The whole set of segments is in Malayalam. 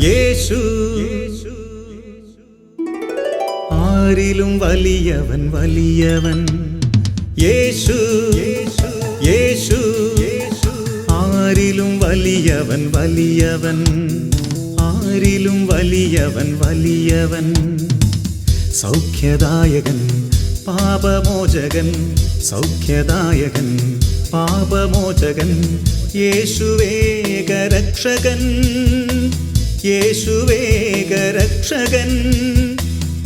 യേശു ആരിലും വലിയവൻ വലിയവൻ. യേശു യേശു ആരിലും വലിയവൻ വലിയവൻ. ആരിലും വലിയവൻ വലിയവൻ. സൗഖ്യദായകൻ പാപമോചകൻ. സൗഖ്യദായകൻ പാപമോചകൻ. യേശുവേകരക്ഷകൻ. യേശുവേകരക്ഷകൻ.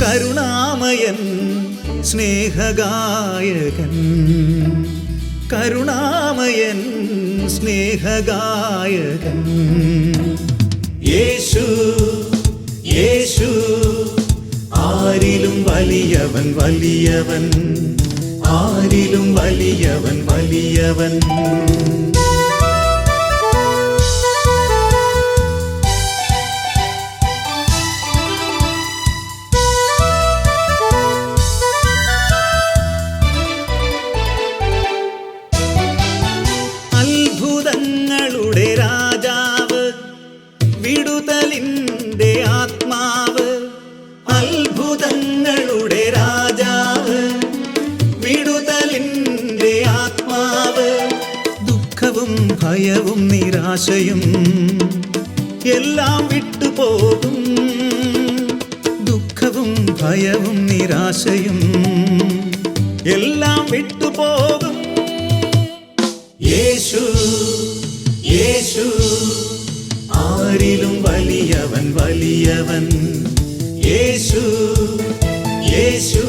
കരുണാമയൻ സ്നേഹഗായകൻ. കരുണാമയൻ സ്നേഹഗായകൻ. യേശു യേശു ആരിലും വലിയവൻ വലിയവൻ. ആരിലും വലിയവൻ വലിയവൻ. അത്ഭുതങ്ങളുടെ രാജാവ്, വിടുതലിൻ്റെ ആത്മാവ്. അത്ഭുതങ്ങളുടെ രാജാവ്, വിടുതലിൻ്റെ ആത്മാവ്. ദുഃഖവും ഭയവും നിരാശയും എല്ലാം വിട്ടുപോകും. ദുഃഖവും ഭയവും നിരാശയും എല്ലാം വിട്ടുപോകും. യേശു യേശു ആരിലും വലിയവൻ വലിയവൻ. യേശു യേശു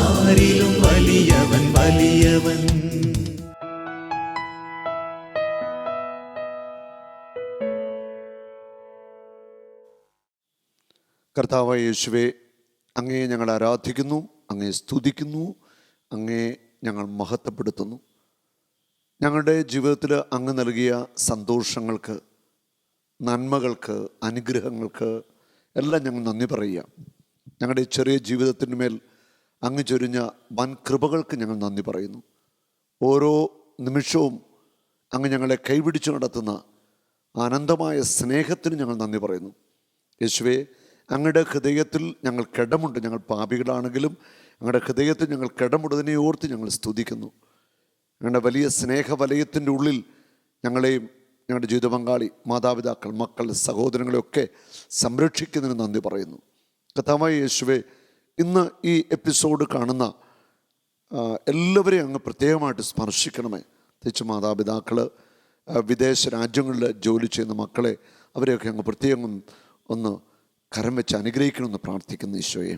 ആരിലും വലിയവൻ വലിയവൻ. കർത്താവായ യേശുവേ, അങ്ങയെ ഞങ്ങൾ ആരാധിക്കുന്നു, അങ്ങയെ സ്തുതിക്കുന്നു, അങ്ങയെ ഞങ്ങൾ മഹത്വപ്പെടുത്തുന്നു. ഞങ്ങളുടെ ജീവിതത്തിൽ അങ്ങ് നൽകിയ സന്തോഷങ്ങൾക്ക്, നന്മകൾക്ക്, അനുഗ്രഹങ്ങൾക്ക് എല്ലാം ഞങ്ങൾ നന്ദി പറയുക. ഞങ്ങളുടെ ചെറിയ ജീവിതത്തിന് മേൽ അങ്ങ് ചൊരിഞ്ഞ വൻ കൃപകൾക്ക് ഞങ്ങൾ നന്ദി പറയുന്നു. ഓരോ നിമിഷവും അങ്ങ് ഞങ്ങളെ കൈപിടിച്ചു നടത്തുന്ന അനന്തമായ സ്നേഹത്തിന് ഞങ്ങൾ നന്ദി പറയുന്നു. യേശുവേ, അങ്ങയുടെ ഹൃദയത്തിൽ ഞങ്ങൾ കിടമുണ്ട്. ഞങ്ങൾ പാപികളാണെങ്കിലും അങ്ങയുടെ ഹൃദയത്തിൽ ഞങ്ങൾ കിടമുണ്ടതിനെ ഓർത്ത് ഞങ്ങൾ സ്തുതിക്കുന്നു. ഞങ്ങളുടെ വലിയ സ്നേഹവലയത്തിൻ്റെ ഉള്ളിൽ ഞങ്ങളെയും ഞങ്ങളുടെ ജീവിത പങ്കാളി, മാതാപിതാക്കൾ, മക്കൾ, സഹോദരങ്ങളെയൊക്കെ സംരക്ഷിക്കുന്നതിന് നന്ദി പറയുന്നു. കർത്താവായ യേശുവേ, ഇന്ന് ഈ എപ്പിസോഡ് കാണുന്ന എല്ലാവരെയും അങ്ങ് പ്രത്യേകമായിട്ട് സ്പർശിക്കണമേ. തിരിച്ച് മാതാപിതാക്കൾ, വിദേശ രാജ്യങ്ങളിൽ ജോലി ചെയ്യുന്ന മക്കളെ, അവരെയൊക്കെ അങ്ങ് പ്രത്യേകം ഒന്ന് കരം വെച്ച് അനുഗ്രഹിക്കണമെന്ന് പ്രാർത്ഥിക്കുന്നു. ഈശോയെ,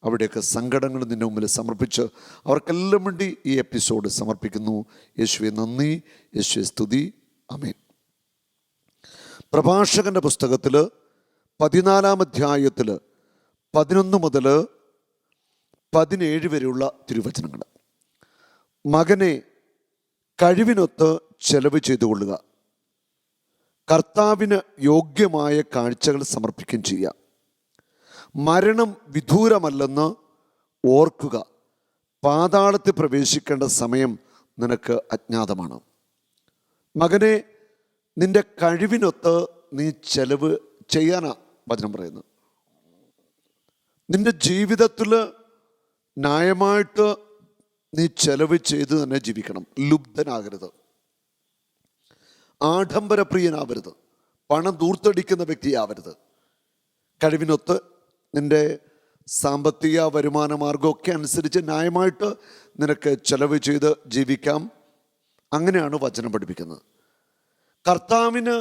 അവിടെയൊക്കെ സങ്കടങ്ങൾ നിൻ്റെ മുമ്പിൽ സമർപ്പിച്ച് അവർക്കെല്ലാം വേണ്ടി ഈ എപ്പിസോഡ് സമർപ്പിക്കുന്നു. യേശുവെ നന്ദി, യേശുവെ സ്തുതി. ആമേൻ. പ്രഭാഷകൻ്റെ പുസ്തകത്തിൽ 14-ാം അധ്യായത്തിൽ 11 മുതൽ 17 വരെയുള്ള തിരുവചനങ്ങൾ. മകനെ, കഴിവിനൊത്ത് ചെലവ് ചെയ്തുകൊള്ളുക. കർത്താവിന് യോഗ്യമായ കാഴ്ചകൾ സമർപ്പിക്കുകയും ചെയ്യുക. മരണം വിദൂരമല്ലെന്ന് ഓർക്കുക. പാതാളത്തിൽ പ്രവേശിക്കേണ്ട സമയം നിനക്ക് അജ്ഞാതമാണ്. മകനെ, നിന്റെ കഴിവിനൊത്ത് നീ ചെലവ് ചെയ്യാനാ വചനം പറയുന്നത്. നിന്റെ ജീവിതത്തിൽ ന്യായമായിട്ട് നീ ചെലവ് ചെയ്ത് തന്നെ ജീവിക്കണം. ലുബ്ധനാകരുത്, ആഡംബരപ്രിയനാവരുത്, പണം ദൂർത്തടിക്കുന്ന വ്യക്തിയാവരുത്. കഴിവിനൊത്ത് നിൻ്റെ സാമ്പത്തിക വരുമാന മാർഗമൊക്കെ അനുസരിച്ച് ന്യായമായിട്ട് നിനക്ക് ചെലവ് ചെയ്ത് ജീവിക്കാം. അങ്ങനെയാണ് വചനം പഠിപ്പിക്കുന്നത്. കർത്താവിന്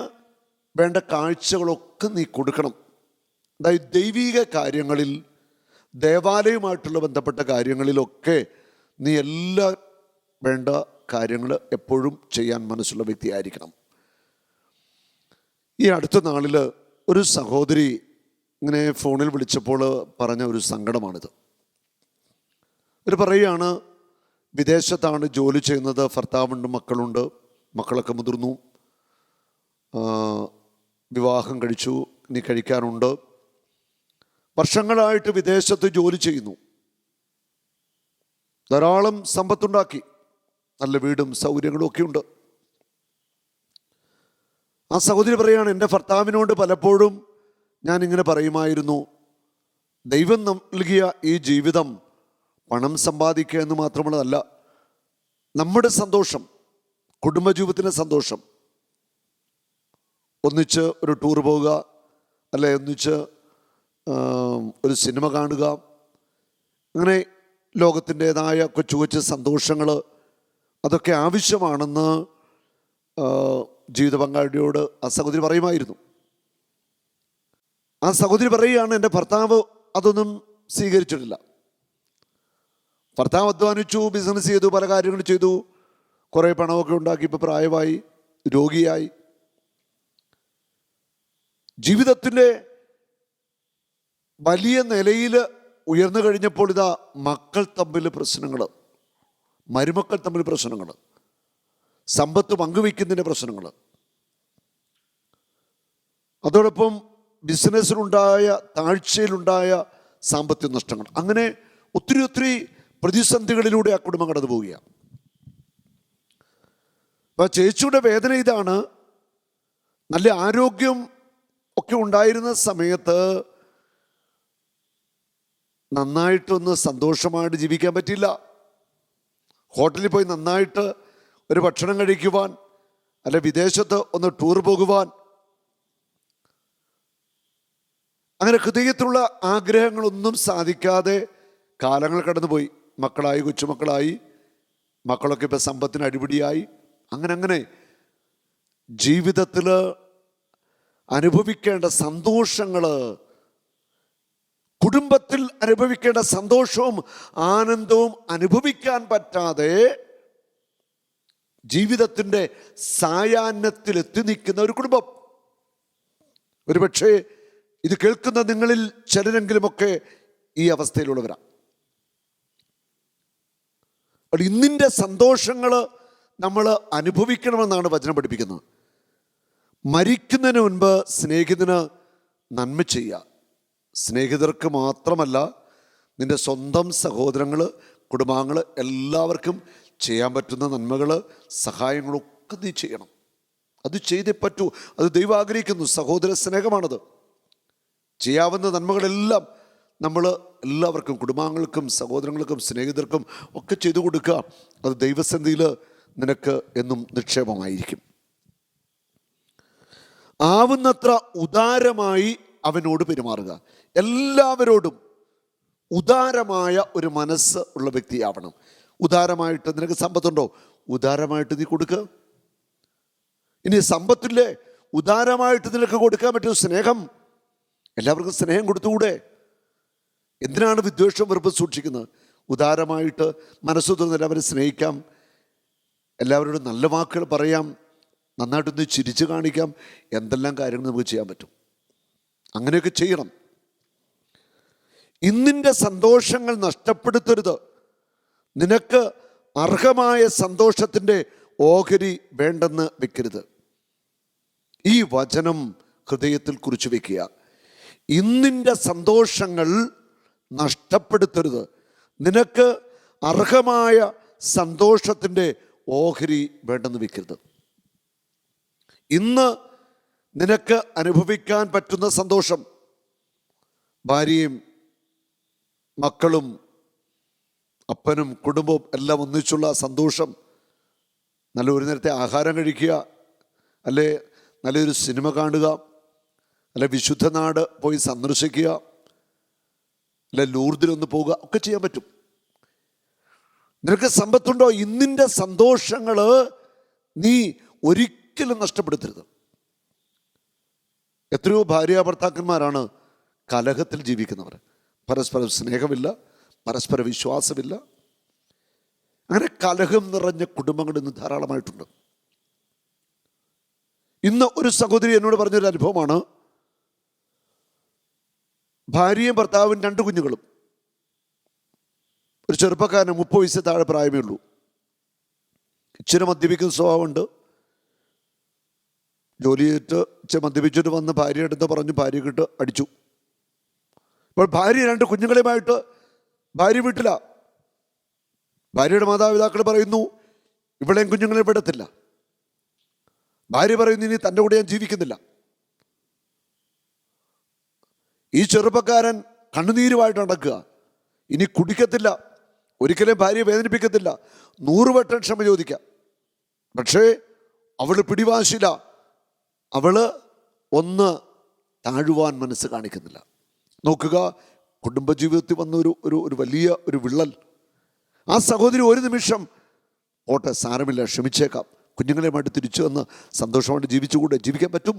വേണ്ട കാഴ്ചകളൊക്കെ നീ കൊടുക്കണം. അതായത് ദൈവിക കാര്യങ്ങളിൽ, ദേവാലയവുമായിട്ടുള്ള ബന്ധപ്പെട്ട കാര്യങ്ങളിലൊക്കെ നീ എല്ലാ വേണ്ട കാര്യങ്ങൾ എപ്പോഴും ചെയ്യാൻ മനസ്സുള്ള വ്യക്തിയായിരിക്കണം. ഈ അടുത്ത നാളിൽ ഒരു സഹോദരി ഇങ്ങനെ ഫോണിൽ വിളിച്ചപ്പോൾ പറഞ്ഞ ഒരു സങ്കടമാണിത്. അവർ പറയുകയാണ്, വിദേശത്താണ് ജോലി ചെയ്യുന്നത്, ഭർത്താവുണ്ട്, മക്കളുണ്ട്, മക്കളൊക്കെ മുതിർന്നു, വിവാഹം കഴിച്ചു, ഇനി കഴിക്കാനുണ്ട്. വർഷങ്ങളായിട്ട് വിദേശത്ത് ജോലി ചെയ്യുന്നു, ധാരാളം സമ്പത്തുണ്ടാക്കി, നല്ല വീടും സൗകര്യങ്ങളും ഒക്കെ ഉണ്ട്. ആ സഹോദരി പറയുകയാണ്, എൻ്റെ ഭർത്താവിനോട് പലപ്പോഴും ഞാൻ ഇങ്ങനെ പറയുമായിരുന്നു, ദൈവം നൽകിയ ഈ ജീവിതം പണം സമ്പാദിക്കുക എന്ന് മാത്രമുള്ളതല്ല, നമ്മുടെ സന്തോഷം, കുടുംബജീവിതത്തിൻ്റെ സന്തോഷം, ഒന്നിച്ച് ഒരു ടൂർ പോവുക, അല്ലെ ഒന്നിച്ച് ഒരു സിനിമ കാണുക, അങ്ങനെ ലോകത്തിൻ്റെതായ കൊച്ചു കൊച്ചു സന്തോഷങ്ങൾ അതൊക്കെ ആവശ്യമാണെന്ന് ജീവിത പങ്കാളിയോട് ആ സഹോദരി പറയുമായിരുന്നു. ആ സഹോദരി പറയുകയാണ്, എൻ്റെ ഭർത്താവ് അതൊന്നും സ്വീകരിച്ചിട്ടില്ല. ഭർത്താവ് അധ്വാനിച്ചു, ബിസിനസ് ചെയ്തു, പല കാര്യങ്ങൾ ചെയ്തു, കുറേ പണമൊക്കെ ഉണ്ടാക്കി, ഇപ്പോൾ പ്രായമായി, രോഗിയായി. ജീവിതത്തിൻ്റെ വലിയ നിലയിൽ ഉയർന്നു കഴിഞ്ഞപ്പോൾ ഇതാ മക്കൾ തമ്മിൽ പ്രശ്നങ്ങൾ, മരുമക്കൾ തമ്മിൽ പ്രശ്നങ്ങൾ, സമ്പത്ത് പങ്കുവയ്ക്കുന്നതിൻ്റെ പ്രശ്നങ്ങൾ, അതോടൊപ്പം ബിസിനസ്സിലുണ്ടായ താഴ്ചയിലുണ്ടായ സാമ്പത്തിക നഷ്ടങ്ങൾ, അങ്ങനെ ഒത്തിരി ഒത്തിരി പ്രതിസന്ധികളിലൂടെ ആ കുടുംബം കടന്നു പോവുകയാണ്. അപ്പം ചേച്ചിയുടെ വേദന ഇതാണ്, നല്ല ആരോഗ്യം ഒക്കെ ഉണ്ടായിരുന്ന സമയത്ത് നന്നായിട്ടൊന്ന് സന്തോഷമായിട്ട് ജീവിക്കാൻ പറ്റില്ല. ഹോട്ടലിൽ പോയി നന്നായിട്ട് ഒരു ഭക്ഷണം കഴിക്കുവാൻ, അല്ലെ വിദേശത്ത് ഒന്ന് ടൂർ പോകുവാൻ, അങ്ങനെ ഹൃദയത്തിലുള്ള ആഗ്രഹങ്ങളൊന്നും സാധിക്കാതെ കാലങ്ങൾ കടന്നുപോയി. മക്കളായി, കൊച്ചുമക്കളായി, മക്കളൊക്കെ ഇപ്പം സമ്പത്തിന് അടിപിടിയായി. അങ്ങനെ ജീവിതത്തിൽ അനുഭവിക്കേണ്ട സന്തോഷങ്ങൾ, കുടുംബത്തിൽ അനുഭവിക്കേണ്ട സന്തോഷവും ആനന്ദവും അനുഭവിക്കാൻ പറ്റാതെ ജീവിതത്തിൻ്റെ സായാഹ്നത്തിൽ എത്തി നിൽക്കുന്ന ഒരു കുടുംബം. ഒരുപക്ഷെ ഇത് കേൾക്കുന്ന നിങ്ങളിൽ ചിലരെങ്കിലുമൊക്കെ ഈ അവസ്ഥയിലുള്ളവരാണ്. ഇന്നിൻ്റെ സന്തോഷങ്ങൾ നമ്മൾ അനുഭവിക്കണമെന്നാണ് വചനം പഠിപ്പിക്കുന്നത്. മരിക്കുന്നതിന് മുൻപ് സ്നേഹിതന് നന്മ ചെയ്യുക. സ്നേഹിതർക്ക് മാത്രമല്ല, നിൻ്റെ സ്വന്തം സഹോദരങ്ങൾ, കുടുംബാംഗങ്ങൾ എല്ലാവർക്കും ചെയ്യാൻ പറ്റുന്ന നന്മകൾ, സഹായങ്ങളൊക്കെ നീ ചെയ്യണം. അത് ചെയ്തേ പറ്റൂ. അത് ദൈവം ആഗ്രഹിക്കുന്നു. സഹോദര സ്നേഹമാണത്. ചെയ്യാവുന്ന നന്മകളെല്ലാം നമ്മൾ എല്ലാവർക്കും, കുടുംബാംഗങ്ങൾക്കും സഹോദരങ്ങൾക്കും സ്നേഹിതർക്കും ഒക്കെ ചെയ്തു കൊടുക്കുക. അത് ദൈവസന്നിധിയിൽ നിനക്ക് എന്നും നിക്ഷേപമായിരിക്കും. ആവുന്നത്ര ഉദാരമായി അവനോട് പെരുമാറുക. എല്ലാവരോടും ഉദാരമായ ഒരു മനസ്സ് ഉള്ള വ്യക്തിയാവണം. ഉദാരമായിട്ട്, നിനക്ക് സമ്പത്തുണ്ടോ, ഉദാരമായിട്ട് നീ കൊടുക്കുക. ഇനി സമ്പത്തില്ലേ, ഉദാരമായിട്ട് നിനക്ക് കൊടുക്കാൻ പറ്റും സ്നേഹം. എല്ലാവർക്കും സ്നേഹം കൊടുത്തുകൂടെ? എന്തിനാണ് വിദ്വേഷം, വെറുപ്പ് സൂക്ഷിക്കുന്നത്? ഉദാരമായിട്ട് മനസ്സു തുറന്ന് എല്ലാവരും സ്നേഹിക്കാം, എല്ലാവരോടും നല്ല വാക്കുകൾ പറയാം, നന്നായിട്ടൊന്ന് ചിരിച്ചു കാണിക്കാം. എന്തെല്ലാം കാര്യങ്ങൾ നമുക്ക് ചെയ്യാൻ പറ്റും. അങ്ങനെയൊക്കെ ചെയ്യണം. ഇന്നിൻ്റെ സന്തോഷങ്ങൾ നഷ്ടപ്പെടുത്തരുത്. നിനക്ക് അർഹമായ സന്തോഷത്തിൻ്റെ ഓഹരി വേണ്ടെന്ന് വെക്കരുത്. ഈ വചനം ഹൃദയത്തിൽ കുറിച്ച് വെക്കുക. ഇന്നിൻ്റെ സന്തോഷങ്ങൾ നഷ്ടപ്പെടുത്തരുത്. നിനക്ക് അർഹമായ സന്തോഷത്തിൻ്റെ ഓഹരി വേണ്ടെന്ന് വെക്കരുത്. ഇന്ന് നിനക്ക് അനുഭവിക്കാൻ പറ്റുന്ന സന്തോഷം, ഭാര്യയും മക്കളും അപ്പനും കുടുംബവും എല്ലാം ഒന്നിച്ചുള്ള സന്തോഷം, നല്ല ഒരു നേരത്തെ ആഹാരം കഴിക്കുക, അല്ലെ നല്ലൊരു സിനിമ കാണുക, അല്ലെ വിശുദ്ധ നാട് പോയി സന്ദർശിക്കുക, അല്ലെ ലൂർദിലൊന്ന് പോവുക, ഒക്കെ ചെയ്യാൻ പറ്റും. നിനക്ക് സമ്പത്തുണ്ടോ? ഇന്നിൻ്റെ സന്തോഷങ്ങൾ നീ ഒരിക്കലും നഷ്ടപ്പെടുത്തരുത്. എത്രയോ ഭാര്യ ഭർത്താക്കന്മാരാണ് കലഹത്തിൽ ജീവിക്കുന്നവർ. പരസ്പരം സ്നേഹമില്ല, പരസ്പര വിശ്വാസമില്ല. അങ്ങനെ കലഹം നിറഞ്ഞ കുടുംബങ്ങൾ ഇന്ന് ധാരാളമായിട്ടുണ്ട്. ഇന്ന് ഒരു സഹോദരി എന്നോട് പറഞ്ഞൊരു അനുഭവമാണ്. ഭാര്യയും ഭർത്താവും 2 കുഞ്ഞുങ്ങളും. ഒരു ചെറുപ്പക്കാരന് 30 വയസ്സ് താഴെ പ്രായമേ ഉള്ളൂ. ഇച്ചിരി മദ്യപിക്കുന്ന സ്വഭാവമുണ്ട്. ജോലി ചെയ്തിട്ട് ഇച്ചിരി മദ്യപിച്ചിട്ട് വന്ന് ഭാര്യ എടുത്ത് പറഞ്ഞു, ഭാര്യക്കിട്ട് അടിച്ചു. ഇപ്പോൾ ഭാര്യ 2 കുഞ്ഞുങ്ങളുമായിട്ട് ഭാര്യ വീട്ടില. ഭാര്യയുടെ മാതാപിതാക്കൾ പറയുന്നു, ഇവളെയും കുഞ്ഞുങ്ങളെ വിടത്തില്ല. ഭാര്യ പറയുന്നു, ഇനി തൻ്റെ കൂടെ ഞാൻ ജീവിക്കുന്നില്ല. ഈ ചെറുപ്പക്കാരൻ കണ്ണുനീരുമായിട്ട് നടക്കുക. ഇനി കുടിക്കത്തില്ല, ഒരിക്കലും ഭാര്യയെ വേദനിപ്പിക്കത്തില്ല, 100 വട്ടം ക്ഷമ ചോദിക്കാം. പക്ഷേ അവൾ പിടിവാശില്ല. അവള് ഒന്ന് താഴുവാൻ മനസ്സ് കാണിക്കുന്നില്ല. നോക്കുക, കുടുംബജീവിതത്തിൽ വന്ന ഒരു വലിയ ഒരു വിള്ളൽ. ആ സഹോദരി ഒരു നിമിഷം ഓട്ടെ, സാരമില്ല, ക്ഷമിച്ചേക്കാം, കുഞ്ഞുങ്ങളെയുമായിട്ട് തിരിച്ചു വന്ന് സന്തോഷമായിട്ട് ജീവിക്കാൻ പറ്റും.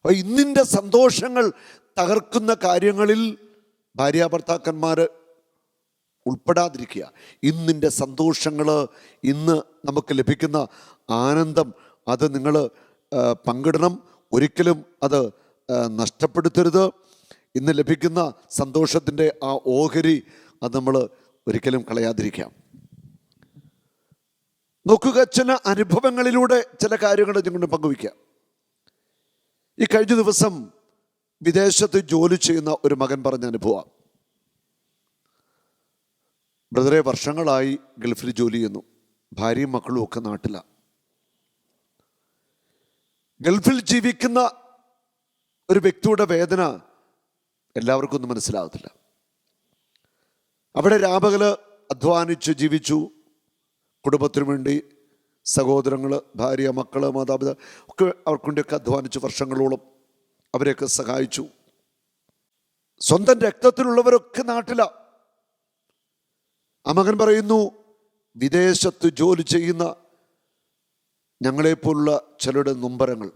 ഇന്നിൻ്റെ സന്തോഷങ്ങൾ തകർക്കുന്ന കാര്യങ്ങളിൽ ഭാര്യാഭർത്താക്കന്മാർ ഉൾപ്പെടാതിരിക്കുക. ഇന്നിൻ്റെ സന്തോഷങ്ങൾ, ഇന്ന് നമുക്ക് ലഭിക്കുന്ന ആനന്ദം, അത് നിങ്ങൾ പങ്കിടണം. ഒരിക്കലും അത് നഷ്ടപ്പെടുത്തരുത്. ഇന്ന് ലഭിക്കുന്ന സന്തോഷത്തിൻ്റെ ആ ഓഹരി അത് നമ്മൾ ഒരിക്കലും കളയാതിരിക്കാം. നോക്കുക, ചില അനുഭവങ്ങളിലൂടെ ചില കാര്യങ്ങൾ ഞങ്ങൾ പങ്കുവയ്ക്കാം. ഈ കഴിഞ്ഞ ദിവസം വിദേശത്ത് ജോലി ചെയ്യുന്ന ഒരു മകൻ പറഞ്ഞ അനുഭവം. ബ്രദറെ, വർഷങ്ങളായി ഗൾഫിൽ ജോലി ചെയ്യുന്നു, ഭാര്യയും മക്കളും ഒക്കെ നാട്ടിലാണ്. ഗൾഫിൽ ജീവിക്കുന്ന ഒരു വ്യക്തിയുടെ വേദന എല്ലാവർക്കും ഒന്നും മനസ്സിലാകത്തില്ല. അവിടെ രാപകല് അധ്വാനിച്ച് ജീവിച്ചു, കുടുംബത്തിനു വേണ്ടി സഹോദരങ്ങൾ, ഭാര്യ, മക്കള്, മാതാപിതാക്കൾ ഒക്കെ അവർക്ക് വേണ്ടിയൊക്കെ അധ്വാനിച്ചു വർഷങ്ങളോളം. അവരെയൊക്കെ സഹായിച്ചു. സ്വന്തം രക്തത്തിലുള്ളവരൊക്കെ നാട്ടിലാണ്. ആ മകൻ പറയുന്നു, വിദേശത്ത് ജോലി ചെയ്യുന്ന ഞങ്ങളെപ്പോലുള്ള ചിലരുടെ നൊമ്പരങ്ങൾ.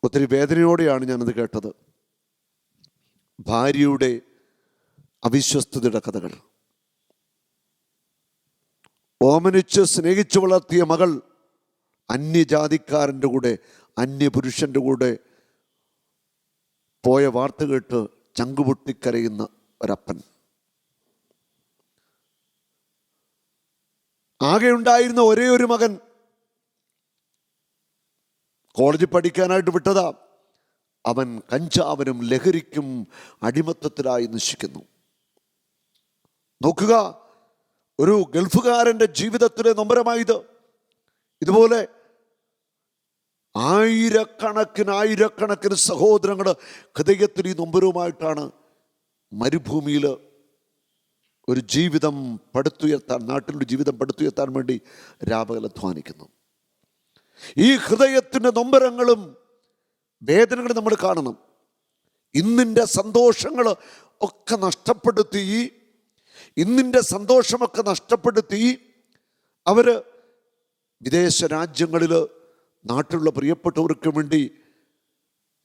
ഒത്തിരി വേദനയോടെയാണ് ഞാനത് കേട്ടത്. ഭാര്യയുടെ അവിശ്വസ്തതയുടെ കഥകൾ. ഓമനിച്ച് സ്നേഹിച്ചു വളർത്തിയ മകൾ അന്യജാതിക്കാരൻ്റെ കൂടെ, അന്യപുരുഷൻ്റെ കൂടെ പോയ വാർത്ത കേട്ട് ചങ്കുപൊട്ടിക്കരയുന്ന ഒരപ്പൻ. ആകെ ഉണ്ടായിരുന്ന ഒരേ ഒരു മകൻ കോളേജിൽ പഠിക്കാനായിട്ട് വിട്ടതാ. അവൻ കഞ്ചാവിനും ലഹരിക്കും അടിമത്തത്തിലായി നശിക്കുന്നു. നോക്കുക, ഒരു ഗൾഫുകാരൻ്റെ ജീവിതത്തിലെ നൊമ്പരമായത്. ഇതുപോലെ ആയിരക്കണക്കിന് സഹോദരങ്ങൾ ഹൃദയത്തിൽ ഈ നൊമ്പരവുമായിട്ടാണ് മരുഭൂമിയിൽ ഒരു ജീവിതം പടുത്തുയർത്താൻ, നാട്ടിലൊരു ജീവിതം പടുത്തുയർത്താൻ വേണ്ടി രാപകൽ അധ്വാനിക്കുന്നു. ഈ ഹൃദയത്തിൻ്റെ നൊമ്പരങ്ങളും വേദനകളും നമ്മൾ കാണണം. ഇന്നിൻ്റെ സന്തോഷങ്ങൾ ഒക്കെ നഷ്ടപ്പെടുത്തി, ഇന്നിൻ്റെ സന്തോഷമൊക്കെ നഷ്ടപ്പെടുത്തി അവർ വിദേശ രാജ്യങ്ങളിൽ നാട്ടിലുള്ള പ്രിയപ്പെട്ടവർക്ക് വേണ്ടി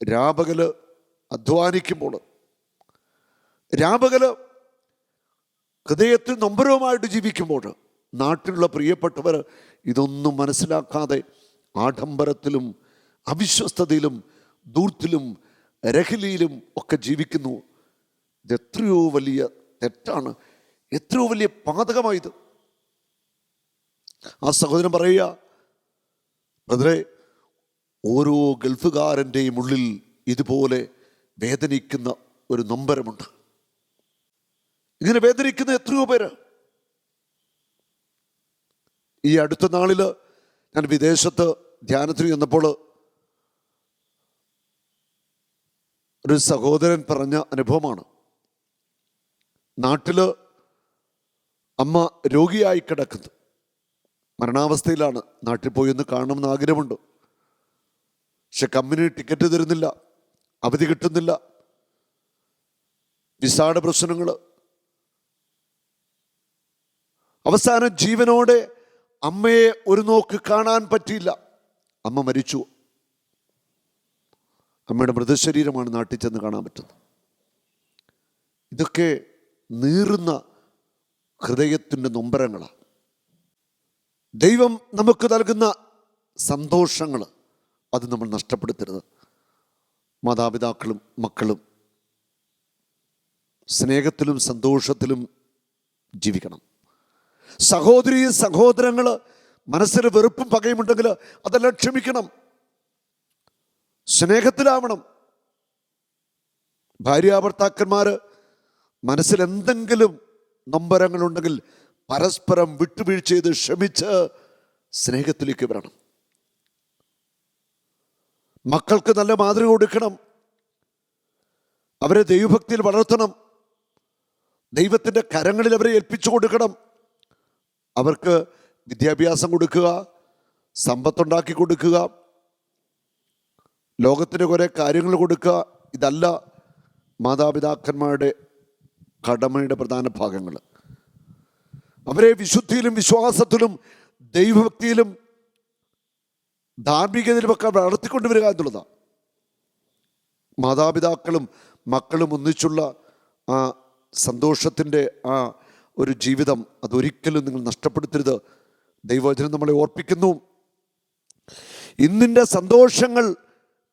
രാപകൽ അധ്വാനിക്കുമ്പോൾ, രാപകൽ ഹൃദയത്തിൽ നൊമ്പരവുമായിട്ട് ജീവിക്കുമ്പോൾ, നാട്ടിലുള്ള പ്രിയപ്പെട്ടവർ ഇതൊന്നും മനസ്സിലാക്കാതെ ആഡംബരത്തിലും അവിശ്വസ്തതയിലും ധൂർത്തിലും രഹലിയിലും ഒക്കെ ജീവിക്കുന്നു. ഇത് എത്രയോ വലിയ തെറ്റാണ്, എത്രയോ വലിയ പാതകമായത്. ആ സഹോദരൻ പറയുക, ബ്രദറെ, ഓരോ ഗൾഫുകാരൻ്റെയും ഉള്ളിൽ ഇതുപോലെ വേദനിക്കുന്ന ഒരു നൊമ്പരമുണ്ട്. ഇങ്ങനെ വേദനിക്കുന്ന എത്രയോ പേര്. ഈ അടുത്ത നാളിൽ ഞാൻ വിദേശത്ത് ധ്യാനത്തിന് ചെന്നപ്പോൾ ഒരു സഹോദരൻ പറഞ്ഞ അനുഭവമാണ്. നാട്ടിൽ അമ്മ രോഗിയായി കിടക്കുന്നു, മരണാവസ്ഥയിലാണ്. നാട്ടിൽ പോയി ഒന്ന് കാണണമെന്ന് ആഗ്രഹമുണ്ട്. പക്ഷെ കമ്പനി ടിക്കറ്റ് തരുന്നില്ല, അവധി കിട്ടുന്നില്ല, വിസയുടെ പ്രശ്നങ്ങൾ. അവസാനം ജീവനോടെ അമ്മയെ ഒരു നോക്ക് കാണാൻ പറ്റിയില്ല. അമ്മ മരിച്ചു. അമ്മയുടെ മൃതശരീരമാണ് നാട്ടിൽ ചെന്ന് കാണാൻ പറ്റുന്നത്. ഇതൊക്കെ നീറുന്ന ഹൃദയത്തിൻ്റെ നൊമ്പരങ്ങളാണ്. ദൈവം നമുക്ക് നൽകുന്ന സന്തോഷങ്ങൾ അത് നമ്മൾ നഷ്ടപ്പെടുത്തരുത്. മാതാപിതാക്കളും മക്കളും സ്നേഹത്തിലും സന്തോഷത്തിലും ജീവിക്കണം. സഹോദരി സഹോദരങ്ങൾ മനസ്സിൽ വെറുപ്പും പകയുമുണ്ടെങ്കിൽ അതെല്ലാം ക്ഷമിക്കണം, സ്നേഹത്തിലാവണം. ഭാര്യാഭർത്താക്കന്മാർ മനസ്സിൽ എന്തെങ്കിലും നൊമ്പരങ്ങളുണ്ടെങ്കിൽ പരസ്പരം വിട്ടുവീഴ്ച ചെയ്ത് ക്ഷമിച്ച് സ്നേഹത്തിലേക്ക് വരണം. മക്കൾക്ക് നല്ല മാതൃക കൊടുക്കണം. അവരെ ദൈവഭക്തിയിൽ വളർത്തണം. ദൈവത്തിൻ്റെ കരങ്ങളിൽ അവരെ ഏൽപ്പിച്ചു കൊടുക്കണം. അവർക്ക് വിദ്യാഭ്യാസം കൊടുക്കുക, സമ്പത്തുണ്ടാക്കി കൊടുക്കുക, ലോകത്തിന് കുറേ കാര്യങ്ങൾ കൊടുക്കുക. ഇതല്ല മാതാപിതാക്കന്മാരുടെ കടമയുടെ പ്രധാന ഭാഗങ്ങൾ. അവരെ വിശുദ്ധിയിലും വിശ്വാസത്തിലും ദൈവഭക്തിയിലും ധാർമ്മികതയിലുമൊക്കെ വളർത്തിക്കൊണ്ടുവരിക എന്നുള്ളതാണ്. മാതാപിതാക്കളും മക്കളും ഒന്നിച്ചുള്ള ആ സന്തോഷത്തിൻ്റെ ആ ഒരു ജീവിതം അതൊരിക്കലും നിങ്ങൾ നഷ്ടപ്പെടുത്തരുത്. ദൈവവചനം നമ്മളെ ഓർപ്പിക്കുന്നു, ഇന്നിൻ്റെ സന്തോഷങ്ങൾ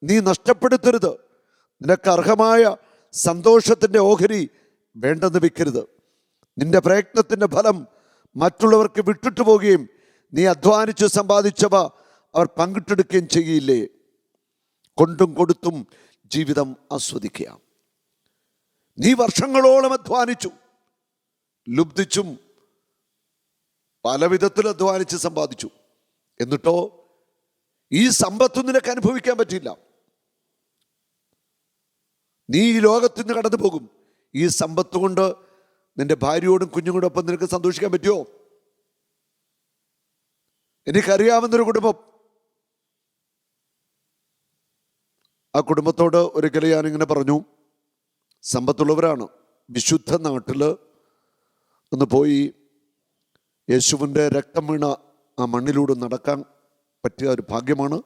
നീ നഷ്ടപ്പെടുത്തരുത്. നിനക്ക് അർഹമായ സന്തോഷത്തിൻ്റെ ഓഹരി വേണ്ടെന്ന് വെക്കരുത്. നിന്റെ പ്രയത്നത്തിൻ്റെ ഫലം മറ്റുള്ളവർക്ക് വിട്ടിട്ട് പോവുകയും നീ അധ്വാനിച്ച് സമ്പാദിച്ചവ അവർ പങ്കിട്ടെടുക്കുകയും ചെയ്യില്ലേ. കൊണ്ടും കൊടുത്തും ജീവിതം ആസ്വദിക്കുക. നീ വർഷങ്ങളോളം അധ്വാനിച്ചു, ലുബ്ധിച്ചും പല വിധത്തിൽ അധ്വാനിച്ച് സമ്പാദിച്ചു. എന്നിട്ടോ ഈ സമ്പത്തൊന്നും നിനക്ക് അനുഭവിക്കാൻ പറ്റില്ല. നീ ഈ ലോകത്തിൽ നിന്ന് കടന്നു പോകും. ഈ സമ്പത്ത് കൊണ്ട് നിന്റെ ഭാര്യയോടും കുഞ്ഞുങ്ങളോടും ഒപ്പം നിനക്ക് സന്തോഷിക്കാൻ പറ്റുമോ? എനിക്കറിയാവുന്നൊരു കുടുംബം, ആ കുടുംബത്തോട് ഒരിക്കൽ ഞാനിങ്ങനെ പറഞ്ഞു, സമ്പത്തുള്ളവരാണ്, വിശുദ്ധ നാട്ടിൽ ഒന്ന് പോയി യേശുവിൻ്റെ രക്തം വീണ ആ മണ്ണിലൂടെ നടക്കാൻ പറ്റിയ ഒരു ഭാഗ്യമാണ്,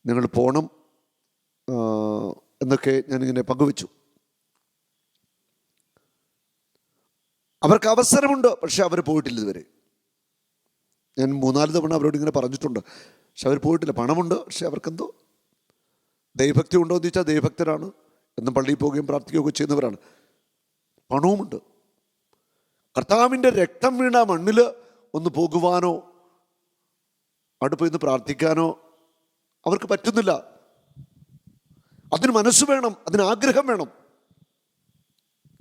നിങ്ങൾ പോകണം എന്നൊക്കെ ഞാനിങ്ങനെ പങ്കുവച്ചു. അവർക്ക് അവസരമുണ്ട്, പക്ഷെ അവർ പോയിട്ടില്ല ഇതുവരെ. ഞാൻ 3-4 തവണ അവരോട് ഇങ്ങനെ പറഞ്ഞിട്ടുണ്ട്, പക്ഷെ അവർ പോയിട്ടില്ല. പണമുണ്ട്, പക്ഷെ അവർക്കെന്തോ ദൈവഭക്തി ഉണ്ടോ എന്ന് ചോദിച്ചാൽ ദൈവഭക്തരാണ്, എന്നും പള്ളിയിൽ പോവുകയും പ്രാർത്ഥിക്കുകയൊക്കെ ചെയ്യുന്നവരാണ്, പണവുമുണ്ട്. കർത്താവിൻ്റെ രക്തം വീണ മണ്ണിൽ ഒന്ന് പോകുവാനോ അവിടെ പോയി ഒന്ന് പ്രാർത്ഥിക്കാനോ അവർക്ക് പറ്റുന്നില്ല. അതിന് മനസ്സ് വേണം, അതിന് ആഗ്രഹം വേണം.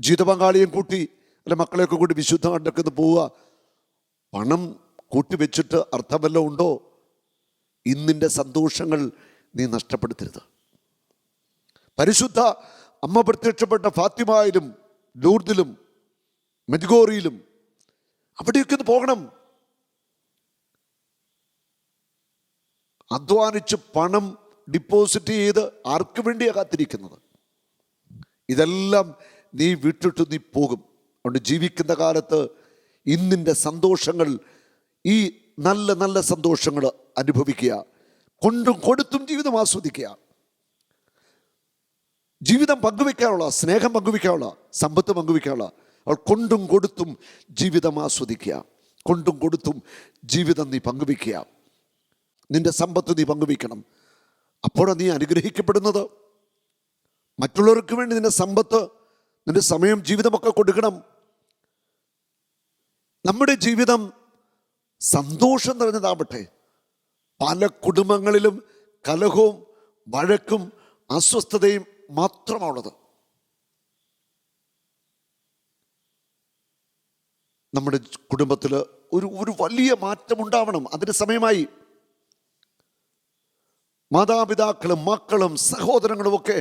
ജീവിത പങ്കാളിയും കൂട്ടി അല്ലെ മക്കളെയൊക്കെ കൂട്ടി വിശുദ്ധ നാട്ടിലൊക്കെ ഒന്ന് പോവുക. പണം കൂട്ടി വെച്ചിട്ട് അർത്ഥമല്ലോ ഉണ്ടോ? ഇന്നിൻ്റെ സന്തോഷങ്ങൾ നീ നഷ്ടപ്പെടുത്തരുത്. പരിശുദ്ധ അമ്മ പ്രത്യക്ഷപ്പെട്ട ഫാത്തിമയിലും ലൂർദിലും മെദ്ഗോറിയിലും അവിടെയൊക്കെ ഒന്ന് പോകണം. അധ്വാനിച്ച് പണം ഡിപ്പോസിറ്റ് ചെയ്ത് ആർക്ക് വേണ്ടിയാണ് കാത്തിരിക്കുന്നത്? ഇതെല്ലാം നീ വിട്ടിട്ട് നീ പോകും. അതുകൊണ്ട് ജീവിക്കുന്ന കാലത്ത് ഇന്നിൻ്റെ സന്തോഷങ്ങൾ, ഈ നല്ല നല്ല സന്തോഷങ്ങൾ അനുഭവിക്കുക. കൊണ്ടും കൊടുത്തും ജീവിതം ആസ്വദിക്കുക. ജീവിതം പങ്കുവെക്കാനുള്ള, സ്നേഹം പങ്കുവെക്കാനുള്ള, സമ്പത്ത് പങ്കുവെക്കാനുള്ള, അവൾ കൊണ്ടും കൊടുത്തും ജീവിതം ആസ്വദിക്കുക. കൊണ്ടും കൊടുത്തും ജീവിതം നീ പങ്കുവെക്കുക. നിന്റെ സമ്പത്ത് നീ പങ്കുവെക്കണം. അപ്പോഴാണ് നീ അനുഗ്രഹിക്കപ്പെടുന്നത്. മറ്റുള്ളവർക്ക് വേണ്ടി നിന്റെ സമ്പത്ത്, നിന്റെ സമയം, ജീവിതമൊക്കെ കൊടുക്കണം. നമ്മുടെ ജീവിതം സന്തോഷം നിറഞ്ഞതാവട്ടെ. പല കുടുംബങ്ങളിലും കലഹവും വഴക്കും അസ്വസ്ഥതയും മാത്രമാണുള്ളത്. നമ്മുടെ കുടുംബത്തിൽ ഒരു വലിയ മാറ്റം ഉണ്ടാവണം. അതിന് സമയമായി. മാതാപിതാക്കളും മക്കളും സഹോദരങ്ങളും ഒക്കെ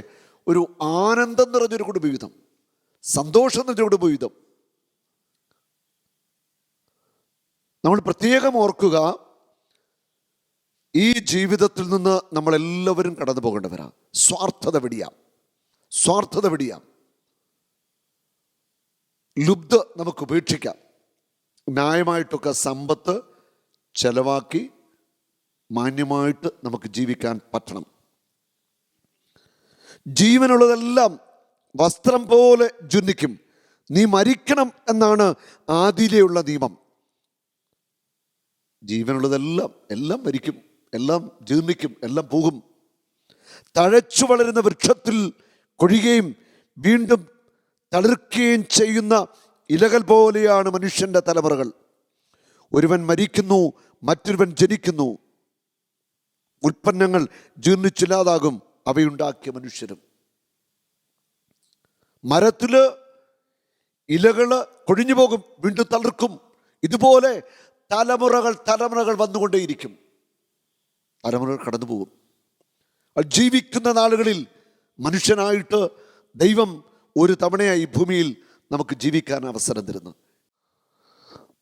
ഒരു ആനന്ദം നിറഞ്ഞൊരു കുടുംബജീവിതം, സന്തോഷം നിറഞ്ഞ കുടുംബജീവിതം. നമ്മൾ പ്രത്യേകം ഓർക്കുക, ഈ ജീവിതത്തിൽ നിന്ന് നമ്മളെല്ലാവരും കടന്നു പോകേണ്ടവരാണ്. സ്വാർത്ഥത വെടിയാം, സ്വാർത്ഥത വെടിയാം. ലുബ്ധ നമുക്ക് ഉപേക്ഷിക്കാം. ന്യായമായിട്ടൊക്കെ സമ്പത്ത് ചെലവാക്കി മാന്യമായിട്ട് നമുക്ക് ജീവിക്കാൻ പറ്റണം. ജീവനുള്ളതെല്ലാം വസ്ത്രം പോലെ ജ്വലിക്കും, നീ മരിക്കണം എന്നാണ് ആദിയിലെയുള്ള നിയമം. ജീവനുള്ളതെല്ലാം എല്ലാം മരിക്കും, എല്ലാം ജീർണിക്കും, എല്ലാം പോകും. തഴച്ചു വളരുന്ന വൃക്ഷത്തിൽ കൊഴിയുകയും വീണ്ടും തളിർക്കുകയും ചെയ്യുന്ന ഇലകൾ പോലെയാണ് മനുഷ്യൻ്റെ തലമുറകൾ. ഒരുവൻ മരിക്കുന്നു, മറ്റൊരുവൻ ജനിക്കുന്നു. ഉൽപ്പന്നങ്ങൾ ജീർണിച്ചില്ലാതാകും, അവയുണ്ടാക്കിയ മനുഷ്യരും. മരത്തില് ഇലകൾ കൊഴിഞ്ഞു പോകും, വീണ്ടും തളിർക്കും. ഇതുപോലെ തലമുറകൾ വന്നുകൊണ്ടേയിരിക്കും. തലമുറകൾ കടന്നു പോകും. ജീവിക്കുന്ന നാളുകളിൽ മനുഷ്യനായിട്ട് ദൈവം ഒരു തവണയായി ഭൂമിയിൽ നമുക്ക് ജീവിക്കാൻ അവസരം തരുന്നു.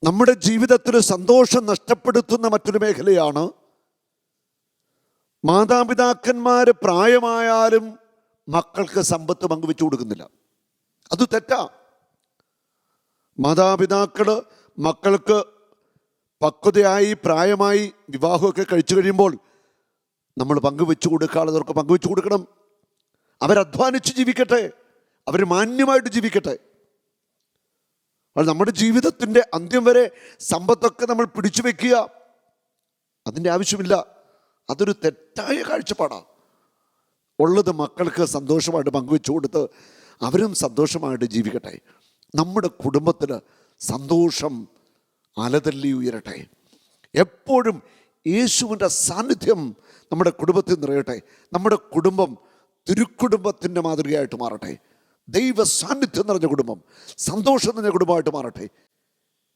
നമ്മുടെ ജീവിതത്തിൽ സന്തോഷം നഷ്ടപ്പെടുത്തുന്ന മറ്റൊരു മേഖലയാണ് മാതാപിതാക്കന്മാർ പ്രായമായാലും മക്കൾക്ക് സമ്പത്ത് പങ്കുവെച്ചു കൊടുക്കുന്നില്ല. അത് തെറ്റാ. മാതാപിതാക്കള് മക്കൾക്ക് പക്വതയായി പ്രായമായി വിവാഹമൊക്കെ കഴിച്ചു കഴിയുമ്പോൾ നമ്മൾ പങ്കുവെച്ചു കൊടുക്കാനുള്ളവർക്ക് പങ്കുവെച്ചു കൊടുക്കണം. അവരധ്വാനിച്ച് ജീവിക്കട്ടെ, അവർ മാന്യമായിട്ട് ജീവിക്കട്ടെ. അത് നമ്മുടെ ജീവിതത്തിൻ്റെ അന്ത്യം വരെ സമ്പത്തൊക്കെ നമ്മൾ പിടിച്ചു വെക്കുക, അതിൻ്റെ ആവശ്യമില്ല. അതൊരു തെറ്റായ കാഴ്ചപ്പാടാണ്. ഉള്ളത് മക്കൾക്ക് സന്തോഷമായിട്ട് പങ്കുവെച്ചു കൊടുത്ത് അവരും സന്തോഷമായിട്ട് ജീവിക്കട്ടെ. നമ്മുടെ കുടുംബത്തിൽ സന്തോഷം അലതല്ലി ഉയരട്ടെ. എപ്പോഴും യേശുവിൻ്റെ സാന്നിധ്യം നമ്മുടെ കുടുംബത്തിൽ നിറയട്ടെ. നമ്മുടെ കുടുംബം തിരുക്കുടുംബത്തിൻ്റെ മാതൃകയായിട്ട് മാറട്ടെ. ദൈവ സാന്നിധ്യം നിറഞ്ഞ കുടുംബം, സന്തോഷം നിറഞ്ഞ കുടുംബമായിട്ട് മാറട്ടെ.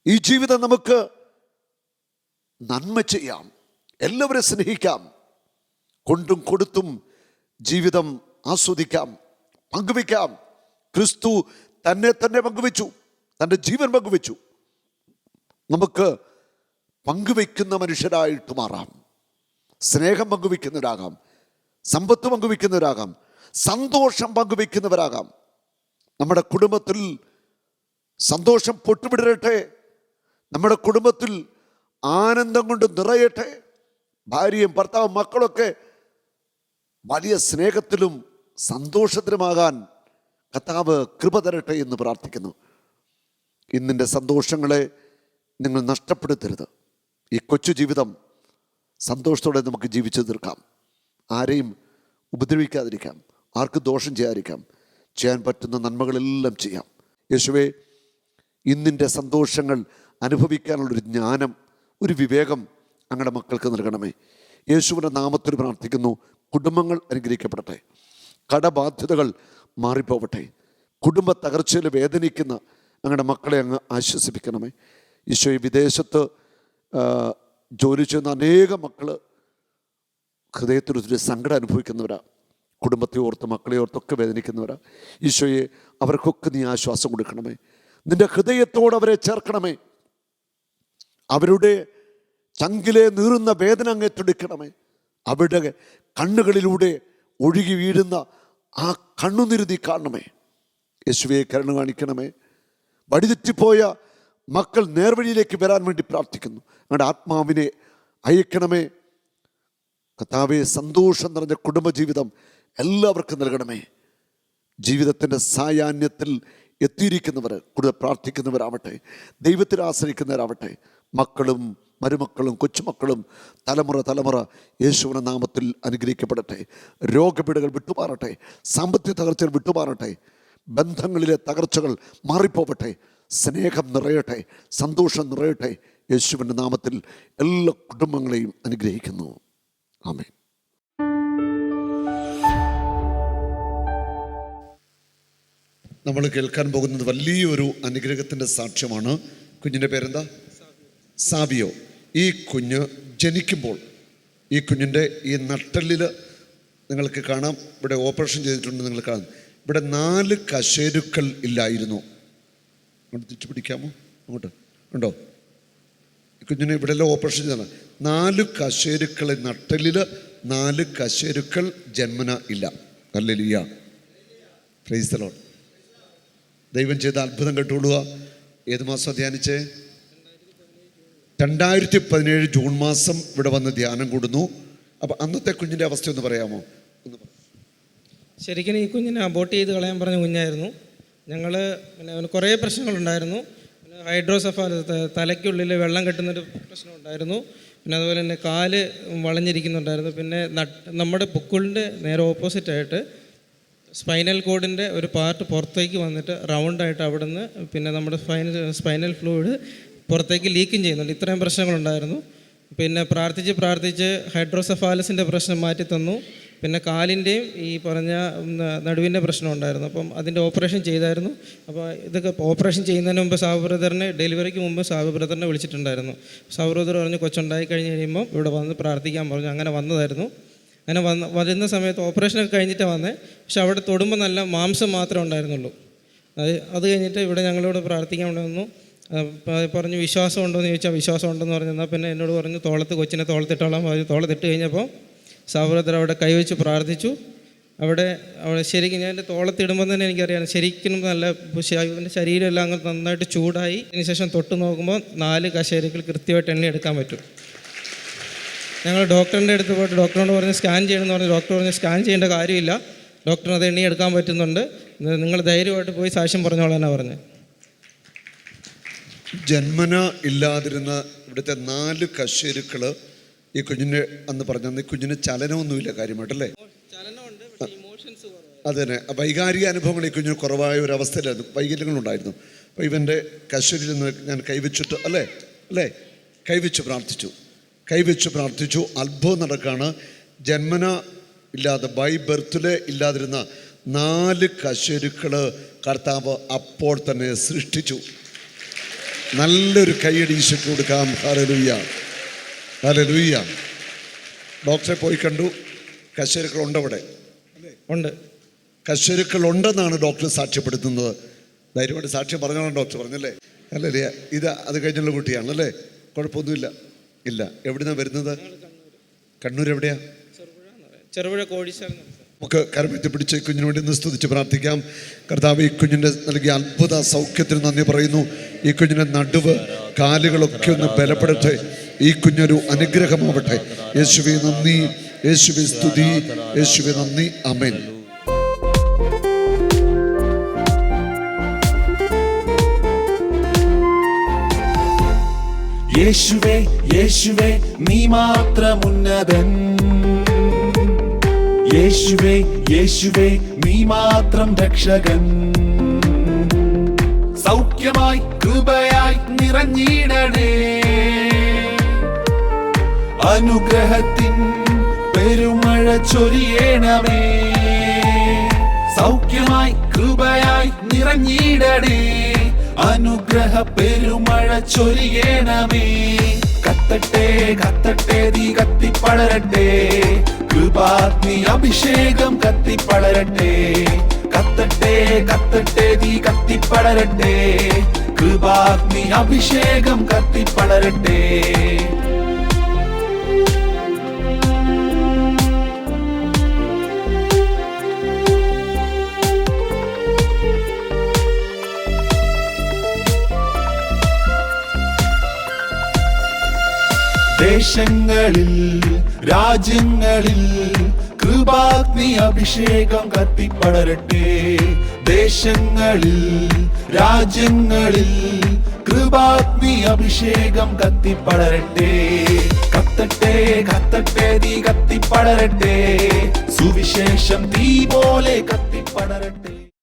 ഈ ജീവിതം നമുക്ക് നന്മ ചെയ്യാം, എല്ലാവരെ സ്നേഹിക്കാം, കൊണ്ടും കൊടുത്തും ജീവിതം ആസ്വദിക്കാം, പങ്കുവയ്ക്കാം. ക്രിസ്തു തന്നെ പങ്കുവെച്ചു, തൻ്റെ ജീവൻ പങ്കുവെച്ചു. നമുക്ക് പങ്കുവയ്ക്കുന്ന മനുഷ്യരായിട്ട് മാറാം. സ്നേഹം പങ്കുവയ്ക്കുന്നവരാകാം, സമ്പത്ത് പങ്കുവയ്ക്കുന്നവരാകാം, സന്തോഷം പങ്കുവയ്ക്കുന്നവരാകാം. നമ്മുടെ കുടുംബത്തിൽ സന്തോഷം പൊട്ടുവിടരട്ടെ. നമ്മുടെ കുടുംബത്തിൽ ആനന്ദം കൊണ്ട് നിറയട്ടെ. ഭാര്യയും ഭർത്താവും മക്കളൊക്കെ വലിയ സ്നേഹത്തിലും സന്തോഷത്തിലുമാകാൻ കർത്താവ് കൃപ തരട്ടെ എന്ന് പ്രാർത്ഥിക്കുന്നു. ഇന്നിൻ്റെ സന്തോഷങ്ങളെ നിങ്ങൾ നഷ്ടപ്പെടുത്തരുത്. ഈ കൊച്ചു ജീവിതം സന്തോഷത്തോടെ നമുക്ക് ജീവിച്ചു തീർക്കാം. ആരെയും ഉപദ്രവിക്കാതിരിക്കാം, ആർക്ക് ദോഷം ചെയ്യാതിരിക്കാം. ചെയ്യാൻ പറ്റുന്ന നന്മകളെല്ലാം ചെയ്യാം. യേശുവേ, ഇന്നിൻ്റെ സന്തോഷങ്ങൾ അനുഭവിക്കാനുള്ളൊരു ജ്ഞാനം, ഒരു വിവേകം അങ്ങയുടെ മക്കൾക്ക് നൽകണമേ. യേശുവിൻ്റെ നാമത്തിൽ പ്രാർത്ഥിക്കുന്നു. കുടുംബങ്ങൾ അനുഗ്രഹിക്കപ്പെടട്ടെ, കടബാധ്യതകൾ മാറിപ്പോവട്ടെ. കുടുംബ തകർച്ചയിൽ വേദനിക്കുന്ന അങ്ങയുടെ മക്കളെ അങ്ങ് ആശ്വസിപ്പിക്കണമേ. ഈശോയെ, വിദേശത്ത് ജോലി ചെയ്യുന്ന അനേകം മക്കൾ ഹൃദയത്തിലൊരു സങ്കടം അനുഭവിക്കുന്നവരാണ്. കുടുംബത്തെ ഓർത്ത് മക്കളെ ഓർത്തൊക്കെ വേദനിക്കുന്നവരാണ്. ഈശോയെ, അവർക്കൊക്കെ നീ ആശ്വാസം കൊടുക്കണമേ. നിൻ്റെ ഹൃദയത്തോട് അവരെ ചേർക്കണമേ. അവരുടെ ചങ്കിലെ നീറുന്ന വേദന അങ്ങ് ഏറ്റെടുക്കണമേ. അവരുടെ കണ്ണുകളിലൂടെ ഒഴുകി വീഴുന്ന ആ കണ്ണുനിരുതി കാണണമേ. യേശുവെ, കരുണ കാണിക്കണമേ. വഴിതെറ്റിപ്പോയ മക്കൾ നേർവഴിയിലേക്ക് വരാൻ വേണ്ടി പ്രാർത്ഥിക്കുന്നു. അങ്ങയുടെ ആത്മാവിനെ അയക്കണമേ. കർത്താവേ, സന്തോഷം നിറഞ്ഞ കുടുംബജീവിതം എല്ലാവർക്കും നൽകണമേ. ജീവിതത്തിൻ്റെ സായാഹ്നത്തിൽ എത്തിയിരിക്കുന്നവർ കൂടുതൽ പ്രാർത്ഥിക്കുന്നവരാവട്ടെ, ദൈവത്തിൽ ആശ്രയിക്കുന്നവരാവട്ടെ. മക്കളും മരുമക്കളും കൊച്ചുമക്കളും തലമുറ യേശുവിൻ്റെ നാമത്തിൽ അനുഗ്രഹിക്കപ്പെടട്ടെ. രോഗപീഠകൾ വിട്ടുമാറട്ടെ, സാമ്പത്തിക തകർച്ചകൾ വിട്ടുമാറട്ടെ, ബന്ധങ്ങളിലെ തകർച്ചകൾ മാറിപ്പോവട്ടെ, സ്നേഹം നിറയട്ടെ, സന്തോഷം നിറയട്ടെ. യേശുവിൻ്റെ നാമത്തിൽ എല്ലാ കുടുംബങ്ങളെയും അനുഗ്രഹിക്കുന്നു. ആമേൻ. നമ്മൾ കേൾക്കാൻ പോകുന്നത് വലിയൊരു അനുഗ്രഹത്തിൻ്റെ സാക്ഷ്യമാണ്. കുഞ്ഞിൻ്റെ പേരെന്താ? സാവിയോ. ഈ കുഞ്ഞ് ജനിക്കുമ്പോൾ ഈ കുഞ്ഞിൻ്റെ ഈ നട്ടെല്ലിൽ നിങ്ങൾക്ക് കാണാം, ഇവിടെ ഓപ്പറേഷൻ ചെയ്തിട്ടുണ്ട്. നിങ്ങൾ കാണാം, ഇവിടെ 4 കശേരുക്കൾ ഇല്ലായിരുന്നു. അങ്ങോട്ട് തിരിച്ചു പിടിക്കാമോ? അങ്ങോട്ട് ഉണ്ടോ? ഈ കുഞ്ഞിന് ഇവിടെ എല്ലാം ഓപ്പറേഷൻ ചെയ്താണ്. 4 കശേരുക്കൾ നട്ടെല്ലിൽ 4 കശേരുക്കൾ ജന്മന ഇല്ല. Hallelujah, praise the Lord. ദൈവം ചെയ്ത അത്ഭുതം കേട്ടുകൊള്ളുക. ഏത് മാസം ധ്യാനിച്ചേ? 2017 ജൂൺ മാസം ഇവിടെ വന്ന് ധ്യാനം കൂടുന്നു. അപ്പം അന്നത്തെ കുഞ്ഞിൻ്റെ അവസ്ഥ ഒന്ന് പറയാമോ? ശരിക്കും ഈ കുഞ്ഞിനെ അബോർട്ട് ചെയ്ത് കളയാൻ പറഞ്ഞ കുഞ്ഞായിരുന്നു. ഞങ്ങൾ പിന്നെ അവന് കുറേ പ്രശ്നങ്ങളുണ്ടായിരുന്നു. പിന്നെ ഹൈഡ്രോസെഫാലസ്, തലയ്ക്കുള്ളിൽ വെള്ളം കെട്ടുന്നൊരു പ്രശ്നം ഉണ്ടായിരുന്നു. പിന്നെ അതുപോലെ തന്നെ കാല് വളഞ്ഞിരിക്കുന്നുണ്ടായിരുന്നു. പിന്നെ നമ്മുടെ പൊക്കിളിൻ്റെ നേരെ ഓപ്പോസിറ്റായിട്ട് സ്പൈനൽ കോഡിൻ്റെ ഒരു പാർട്ട് പുറത്തേക്ക് വന്നിട്ട് റൗണ്ടായിട്ട് അവിടെ നിന്ന് പിന്നെ നമ്മുടെ സ്പൈനൽ ഫ്ലൂയിഡ് പുറത്തേക്ക് ലീക്കും ചെയ്യുന്നുണ്ട്. ഇത്രയും പ്രശ്നങ്ങളുണ്ടായിരുന്നു. പിന്നെ പ്രാർത്ഥിച്ച് ഹൈഡ്രോസെഫാലസിൻ്റെ പ്രശ്നം മാറ്റി തന്നു. പിന്നെ കാലിൻ്റെയും ഈ പറഞ്ഞ നടുവിൻ്റെ പ്രശ്നം ഉണ്ടായിരുന്നു. അപ്പം അതിൻ്റെ ഓപ്പറേഷൻ ചെയ്തായിരുന്നു. അപ്പോൾ ഇതൊക്കെ ഓപ്പറേഷൻ ചെയ്യുന്നതിന് മുമ്പ് സാബു ബ്രദറിനെ, ഡെലിവറിക്ക് മുമ്പ് സാബു ബ്രദറിനെ വിളിച്ചിട്ടുണ്ടായിരുന്നു. സാബു ബ്രദർ പറഞ്ഞു കൊച്ചുണ്ടായി കഴിഞ്ഞ് കഴിയുമ്പോൾ ഇവിടെ വന്ന് പ്രാർത്ഥിക്കാൻ പറഞ്ഞു. അങ്ങനെ വന്നതായിരുന്നു. അങ്ങനെ വരുന്ന സമയത്ത് ഓപ്പറേഷനൊക്കെ കഴിഞ്ഞിട്ടാണ് വന്നത്. പക്ഷെ അവിടെ തൊടുമ്പോൾ നല്ല മാംസം മാത്രമേ ഉണ്ടായിരുന്നുള്ളൂ. അത് കഴിഞ്ഞിട്ട് ഇവിടെ ഞങ്ങളിവിടെ പ്രാർത്ഥിക്കാൻ വേണ്ടി വന്നു. പറഞ്ഞു വിശ്വാസം ഉണ്ടോ എന്ന് ചോദിച്ചാൽ വിശ്വാസം ഉണ്ടെന്ന് പറഞ്ഞു. എന്നാൽ പിന്നെ എന്നോട് പറഞ്ഞു കൊച്ചിനെ തോളത്തിട്ടോളാൻ പറഞ്ഞു. തോളത്തിട്ട് കഴിഞ്ഞപ്പോൾ സഹോദരൻ അവിടെ കൈവച്ച് പ്രാർത്ഥിച്ചു. അവിടെ ശരിക്കും ഞാൻ എൻ്റെ തോളത്തിടുമ്പോൾ തന്നെ എനിക്കറിയാം ശരിക്കും നല്ല ഇതിൻ്റെ ശരീരമെല്ലാം അങ്ങ് നന്നായിട്ട് ചൂടായി. അതിനുശേഷം തൊട്ട് നോക്കുമ്പോൾ 4 കശേരുക്കൾ കൃത്യമായിട്ട് എണ്ണിയെടുക്കാൻ പറ്റും. ഞങ്ങൾ ഡോക്ടറിൻ്റെ അടുത്ത് പോയിട്ട് ഡോക്ടറോട് പറഞ്ഞ് സ്കാൻ ചെയ്യണമെന്ന് പറഞ്ഞ് ഡോക്ടർ പറഞ്ഞ് സ്കാൻ ചെയ്യേണ്ട കാര്യമില്ല, ഡോക്ടറിന് അത് എണ്ണിയെടുക്കാൻ പറ്റുന്നുണ്ട്, നിങ്ങൾ ധൈര്യമായിട്ട് പോയി സാക്ഷ്യം പറഞ്ഞോളാനാണ് പറഞ്ഞത്. ജന്മന ഇല്ലാതിരുന്ന ഇവിടുത്തെ 4 കശേരുക്കൾ ഈ കുഞ്ഞിന് അന്ന് പറഞ്ഞ കുഞ്ഞിന് ചലനമൊന്നുമില്ല കാര്യമായിട്ടല്ലേ? അത് തന്നെ വൈകാരിക അനുഭവങ്ങൾ ഈ കുഞ്ഞിന് കുറവായ ഒരു അവസ്ഥയിലായിരുന്നു, വൈകല്യങ്ങളുണ്ടായിരുന്നു. അപ്പോൾ ഇവൻ്റെ കശേരിയിൽ നിന്ന് ഞാൻ കൈവച്ചിട്ട് അല്ലേ കൈവച്ച് പ്രാർത്ഥിച്ചു. അത്ഭുതം നടക്കുകയാണ്. ജന്മന ഇല്ലാതെ ബൈ ബർത്തിലെ ഇല്ലാതിരുന്ന 4 കശേരുക്കൾ കർത്താവ് അപ്പോൾ തന്നെ സൃഷ്ടിച്ചു. നല്ലൊരു കൈയടി ഈശോയ്ക്ക് കൊടുക്കാം. ഹല്ലേലൂയ. ഡോക്ടറെ പോയി കണ്ടു. കശേരുക്കളുണ്ട് അവിടെ ഉണ്ട്, കശേരുക്കളുണ്ടെന്നാണ് ഡോക്ടർ സാക്ഷ്യപ്പെടുത്തുന്നത്. ധൈര്യമായിട്ട് സാക്ഷ്യം പറഞ്ഞോളാം ഡോക്ടർ പറഞ്ഞല്ലേ? അല്ലേ? ഇത് അത് കഴിഞ്ഞുള്ള കുട്ടിയാണല്ലേ? കുഴപ്പമൊന്നുമില്ല. ഇല്ല. എവിടുന്നാണ് വരുന്നത്? കണ്ണൂർ എവിടെയാ? ചെറുപുഴ കോഴിച്ചാൽ. നമുക്ക് കരമെത്തി പിടിച്ച് കുഞ്ഞിന് വേണ്ടി ഒന്ന് സ്തുതിച്ച് പ്രാർത്ഥിക്കാം. കർത്താവ് ഈ കുഞ്ഞിൻ്റെ നൽകിയ അത്ഭുത സൗഖ്യത്തിന് നന്ദി പറയുന്നു. ഈ കുഞ്ഞിൻ്റെ നടുവ് കാലുകളൊക്കെ ഒന്ന് ബലപ്പെടട്ടെ. ഈ കുഞ്ഞൊരു അനുഗ്രഹമാവട്ടെ. യേശുവേ നന്ദി, യേശുവേ സ്തുതി, യേശുവേ നന്ദി. ആമേൻ. യേശുവേ യേശുവേ നീ മാത്രം ഉന്നതൻ, യേശുവേ യേശുവേ നീ മാത്രം രക്ഷകൻ. സൗഖ്യമായി കൃപയായി നിറഞ്ഞിടണേ, അനുഗ്രഹത്തിൻ പെരുമഴ ചൊരിയണമേ. സൗഖ്യമായി കൃപയായി നിറഞ്ഞിടണേ, അനുഗ്രഹ പെരുമഴ ചൊരിയണമേ. കത്തട്ടെ കത്തട്ടെ തീ കത്തിപ്പടരട്ടെ, കൃപാഗ്നി അഭിഷേകം കത്തിപ്പടരട്ടെ. കത്തട്ടെ കത്തട്ടെ തീ കത്തിപ്പടരട്ടെ, കൃപാഗ്നി അഭിഷേകം കത്തിപ്പടരട്ടെ. ദേശങ്ങളിൽ രാജ്യങ്ങളിൽ കൃപാഗ്നി അഭിഷേകം കത്തിപ്പടരട്ടെ. ദേശങ്ങളിൽ രാജ്യങ്ങളിൽ കൃപാഗ്നി അഭിഷേകം കത്തിപ്പടരട്ടെ. കത്തട്ടെ കത്തട്ടെ തീ കത്തിപ്പടരട്ടെ, സുവിശേഷം തീ പോലെ കത്തിപ്പടരട്ടെ.